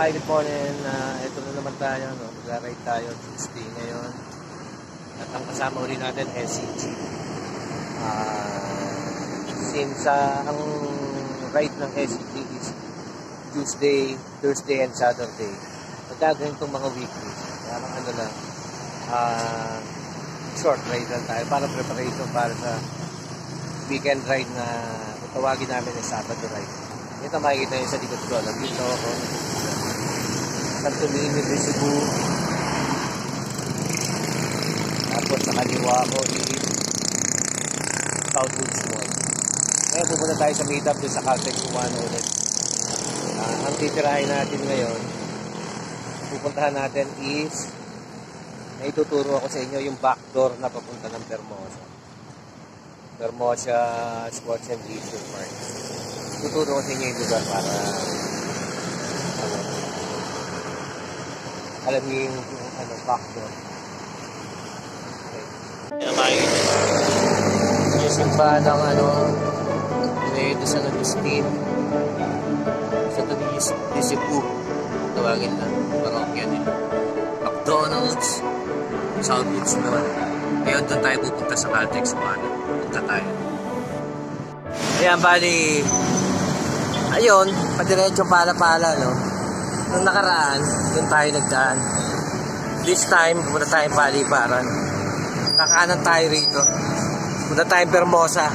Hi, good morning. Ito na naman tayo, no? Mag-ride tayo Tuesday ngayon. At ang kasama ulit natin, SCG. Since ang ride ng SCG is Tuesday, Thursday, and Saturday, magkagahin itong mga weekly. Parang ano lang, short ride lang tayo para preparation para sa weekend ride na tawagin namin ng Sabado ride. Ito makikita nyo sa likod ko. Nandito ako. Santo Niño de Cebu. Tapos sa kaliwa ko is Southwoods Mall. Ngayon pupunta tayo sa meetup doon sa Caltex Cubano ulit. Ang titirahin natin ngayon, pupuntahan natin is may tuturo ako sa inyo yung backdoor na papunta ng Hermosa Sports and Leisure Park. Tuturo ko sa inyo yung lugar para alam niyo yung backdoor. Okay. Kaya makikita yung simbahan ng Inedo San Agustin sa de Cebu. Tawagin lang, parokya nila. McDonald's, Southwoods Mall. Ngayon doon tayo pupunta sa Caltex Cubano. Punta tayo. Ayan, bali, ayun, padiretso pala, no? Nung nakaraan, doon tayo nagdaan. This time, pumunta tayong paliparan. Kakanan tayo rito. Pumunta tayong Hermosa.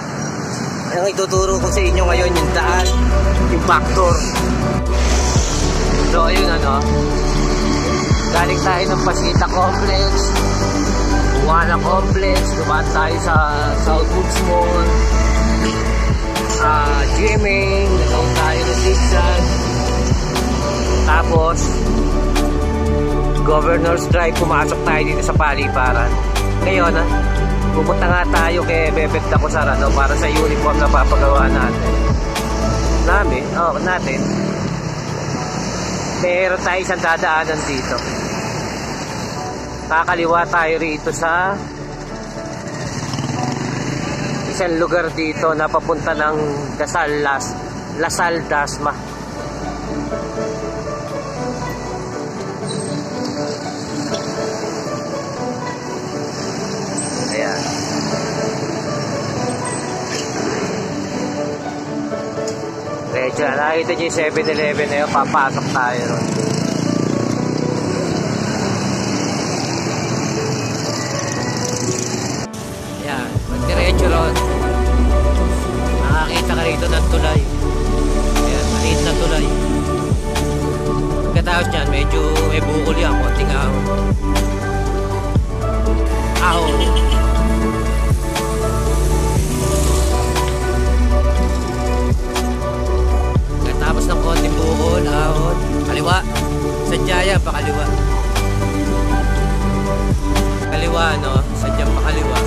Ang ituturo ko sa inyo ngayon, yung daan, yung backdoor. So, ayun, galing tayo ng Pasita Complex, Buwana Complex, dumaan tayo sa Southwoods Mall, GMA, nagawin tayo ng Zigzag, tapos Governor's Drive, pumasok tayo dito sa paliparan. Ngayon, pupunta nga tayo kay Bebet Dacosaran para sa uniform na papagawa natin. Natin. Meron tayo isang dadaanan dito. Kakaliwa tayo rito sa isang lugar dito na papunta ng Lasal Dasma. Ayan. Medyo nakita nyo yung 7-Eleven na yun, papasok tayo ron. Ayan, magdiretso ron. Nakakita ka rito ng tulay. Ayan, maliit na tulay. Pagkatapos nyan, medyo may bukol yan, konting ahon. Tapos ng konting bukol, ahon, kaliwa, sadyaya pa kaliwa. Kaliwa, sadyang pa kaliwa.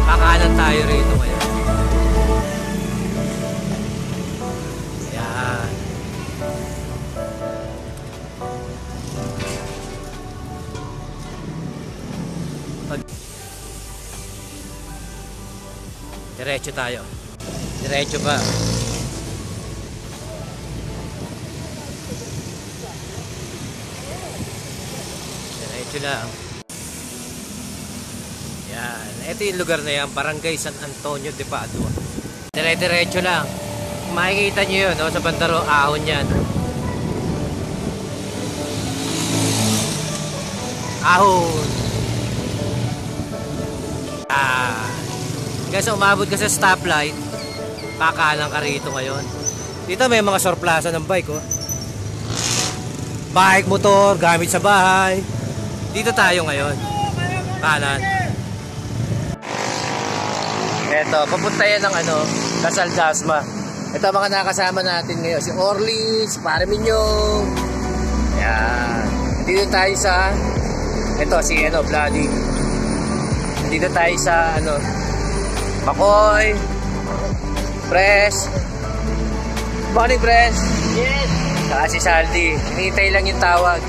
Kakanan tayo rito ngayon. Ayan. Diretso tayo. Diretso pa. Diretso lang. Yan. Ito yung lugar na yan. Barangay San Antonio de Padua. Dire-diretso lang. Makikita nyo yun, sa bandaro, ahon yan. Ahon. Kasi umabot ka sa stoplight, kakanan ka rito ngayon. Dito may mga surplasan ng bike, bike, motor, gamit sa bahay. Dito tayo ngayon. Kanan. Eto, papunta yan ng Lasal Dasma. Ito mga nakasama natin ngayon. Si Orly, si Pare Minyong. Yan. Dito tayo sa si Bloody. Dito tayo sa Makoy, Press. Morning, Press. Yes. Saka si Saldi. Hinihintay lang yung tawag.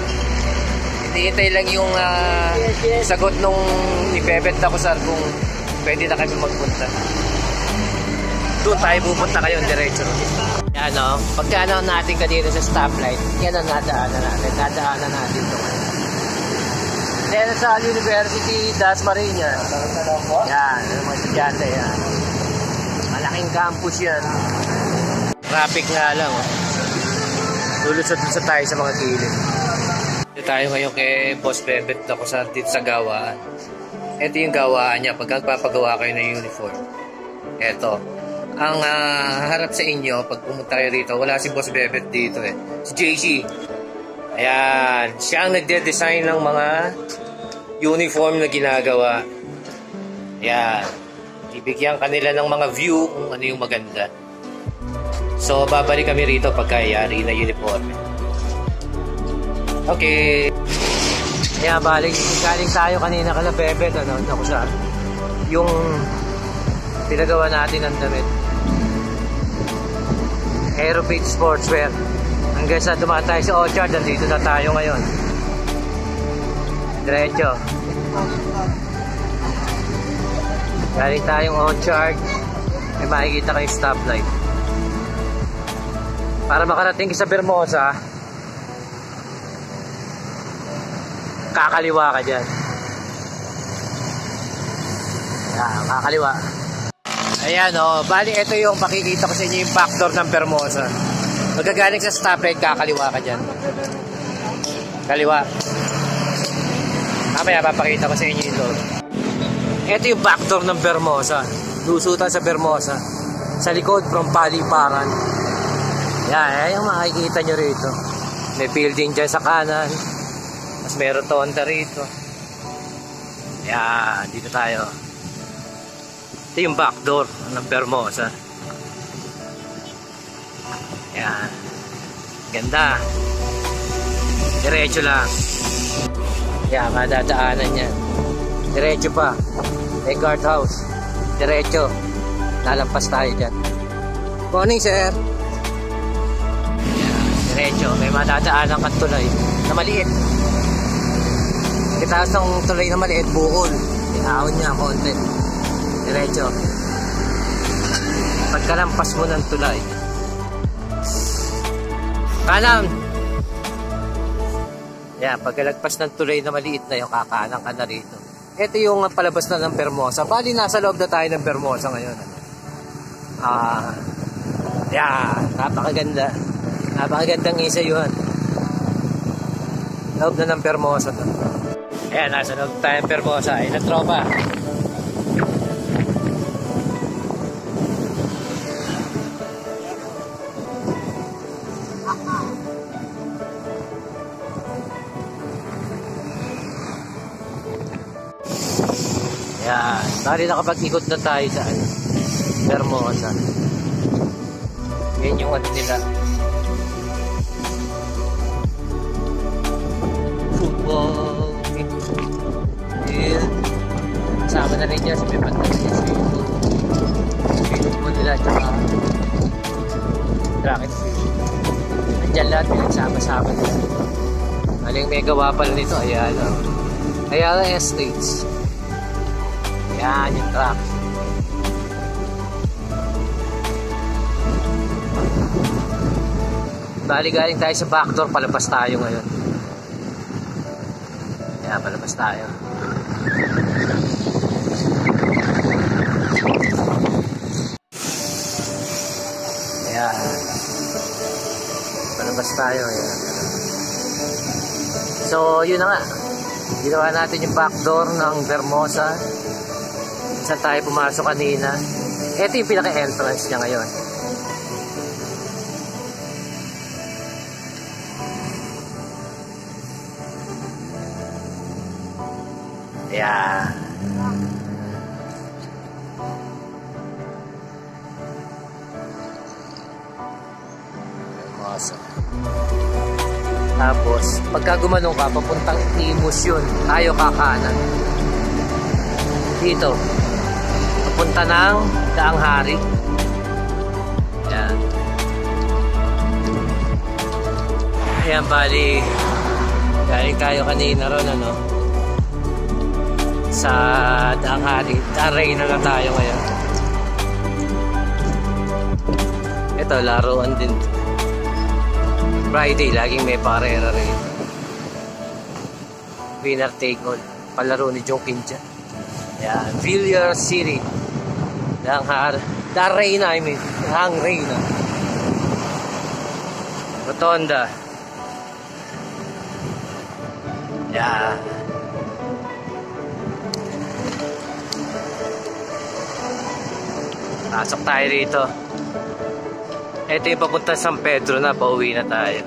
Hinihintay lang yung sagot nung ni Bebet Dacosaran kung pwede na kami magpunta. doon tayo pupunta kayo diretso. Yan o, pagkano natin kanina sa stoplight, yan ang nadaanan natin ito. Then sa University Dasmariñas, yan, ang mga estudyante yan. Malaking campus yan. Traffic nga lang o. Lulusot tayo sa mga gilid. Dito tayo ngayon kay Boss Bebet ako dito sa gawaan. Ito yung gawaan niya pag magpapagawa kayo ng uniform. Ito. Ang harap sa inyo, pag pumunta kayo rito, wala si Boss Bebet dito eh. Si JC. Ayan. Siya ang nagde-design ng mga uniform na ginagawa. Ayan. Ibigyan kanila ng mga view kung ano yung maganda. So, babalik kami rito pagkayari na uniform. Okay. Ayan, galing tayo kanina kala Bebet, ano, ako sa yung pinagawa natin ng damit. Aerobate Sportswear. Hanggang sa dumaan tayo sa Orchard, nandito na tayo ngayon. Diretso. Galing tayong Orchard, may makikita kayo stoplight. Para makarating sa Bermosa, kakaliwa ka dyan. Ayan, kakaliwa. Ayan o, bali ito yung makikita ko sa inyo yung backdoor ng Bermosa. Magagaling sa stoplight, kakaliwa ka dyan. Kaliwa. Mamaya papakita ko sa inyo ito. Ito yung backdoor ng Bermosa. Lusutan sa Bermosa. Sa likod from Paliparan. Yan, yung makikita nyo rito. May building dyan sa kanan. Mas may rotonda rito. Yan, dito tayo. Ito yung backdoor ng Bermosa. Yan. Ganda. Diretso lang. Yan, madadaanan yan. Diretso pa. May guardhouse. Diretso. Lalampas tayo dyan. Morning, sir. Yan, diretso. May madadaanan kang tulay na maliit. Kitaas ng tulay na maliit, bukol. Iahon niya konti. Diretso. Pagkalampas mo ng tulay. Kanan. Yan, pagkalagpas ng tulay na maliit na yung kakanan ka na rito. Ito yung palabas na ng Bermosa. Bali, nasa loob na tayo ng Bermosa ngayon. Yan, napakaganda. Napakagandang isa yun. Loob na ng Bermosa to. Ayan, nasa loob tayo ng Bermosa. Ilang tropa. Yan, bali nakapag-ikot na tayo sa Bermosa. Yan yung ano nila. Football field. Kasama na rin dyan sa may pantay niya sa football nila tsaka racket field. Andyan lahat pinagsama-sama nila. Aling may gawa pala nito, Ayala. Ayala Estates. Yan yung truck. Bali galing tayo sa backdoor, palabas tayo ngayon. Yan, palabas tayo. Yan. Palabas tayo. Yan. So, yun na nga. Ginawa natin yung backdoor ng Bermosa. Saan tayo pumasok kanina. Ito yung pinaka-entrance niya ngayon. Ayan. Awesome. Tapos, pagka gumanong ka, papuntang Imus yun. Tayo kakanan. Dito. Punta ng Daang Hari. Ayan. Ayan, bali galing tayo kanina ron, ano, sa Daang Hari. Daang Reyna na tayo ngayon. Ito, laruan din. Friday, laging may parera rin. Winner take all. Palaro ni Jong Kinja. Yan, Villar City. The Reina, I mean. Hang Reina. Rotonda. Yan. Pasok tayo dito. Ito yung papunta sa San Pedro na. Pauwi na tayo.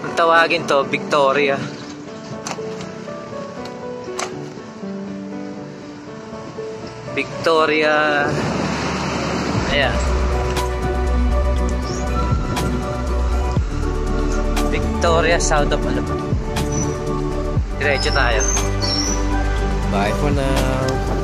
Ang tawagin to, Victoria. Victoria. Ayan. Victoria, South of Alabang. Diretso tayo. Bye for now.